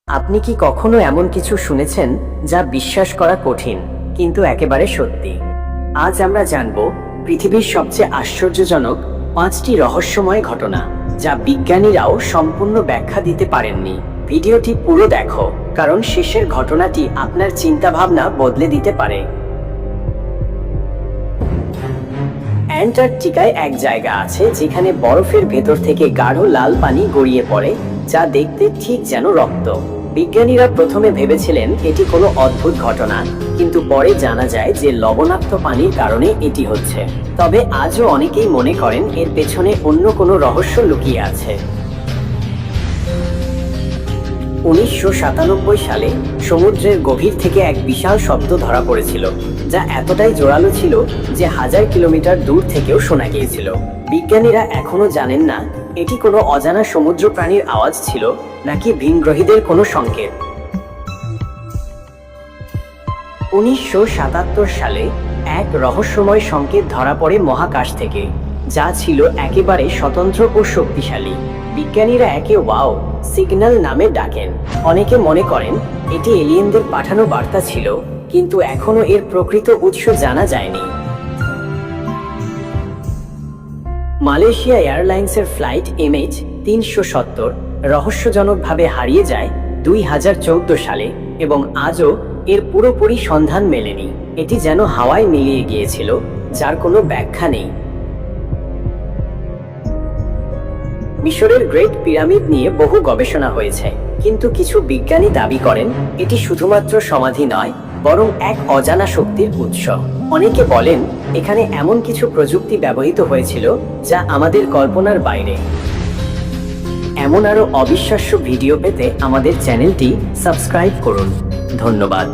আপনি কি কখনো এমন কিছু শুনেছেন যা বিশ্বাস করা কঠিন কিন্তু একেবারে সত্যি? আজ আমরা জানব পৃথিবীর সবচেয়ে আশ্চর্যজনক 5টি রহস্যময় ঘটনা যা বিজ্ঞানীরাও সম্পূর্ণ ব্যাখ্যা দিতে পারেননি। ভিডিওটি পুরো দেখো, কারণ শেষের ঘটনাটি আপনার চিন্তাভাবনা বদলে দিতে পারে। অ্যান্টার্কটিকায় এক জায়গা আছে যেখানে বরফের ভেতর থেকে গাঢ় লাল পানি গড়িয়ে পড়ে, যা দেখতে ঠিক যেন রক্ত। বিজ্ঞানীরা প্রথমে ভেবেছিলেন এটি কোনো অদ্ভুত ঘটনা, কিন্তু পরে জানা যায় যে লবণাক্ত পানির কারণে এটি হচ্ছে। তবে আজও অনেকেই মনে করেন এর পেছনে অন্য কোনো রহস্য লুকিয়ে আছে। 1997 সালে সমুদ্রের গভীর থেকে এক বিশাল শব্দ ধরা পড়েছিল, যা এতটাই জোরালো ছিল যে 1000 কিলোমিটার দূর থেকেও শোনা গিয়েছিল। বিজ্ঞানীরা এখনো জানেন না এটি কোনো অজানা সমুদ্র প্রাণীর আওয়াজ ছিল নাকি ভিনগ্রহীদের কোনো সংকেত। 1977 সালে এক রহস্যময় সংকেত ধরা পড়ে মহাকাশ থেকে, যা ছিল একেবারে স্বতন্ত্র ও শক্তিশালী। বিজ্ঞানীরা একে ওয়াও সিগন্যাল নামে ডাকেন। অনেকে মনে করেন এটি এলিয়েনদের পাঠানো বার্তা ছিল, কিন্তু এখনো এর প্রকৃত উৎস জানা যায়নি। মালয়েশিয়া এয়ারলাইন্সের ফ্লাইট MH370 রহস্যজনকভাবে হারিয়ে যায় 2014 সালে, এবং আজও এর পুরোপুরি সন্ধান মেলেনি। এটি যেন হাওয়ায় মিলিয়ে গিয়েছিল, যার কোনো ব্যাখ্যা নেই। মিশরের গ্রেট পিরামিড নিয়ে বহু গবেষণা হয়েছে, কিন্তু কিছু বিজ্ঞানী দাবি করেন এটি শুধুমাত্র সমাধি নয়, বরং এক অজানা শক্তির উৎস। অনেকে বলেন এখানে এমন কিছু প্রযুক্তি ব্যবহৃত হয়েছিল যা আমাদের কল্পনার বাইরে। এমন আরো অবিশ্বাস্য ভিডিও পেতে আমাদের চ্যানেলটি সাবস্ক্রাইব করুন। ধন্যবাদ।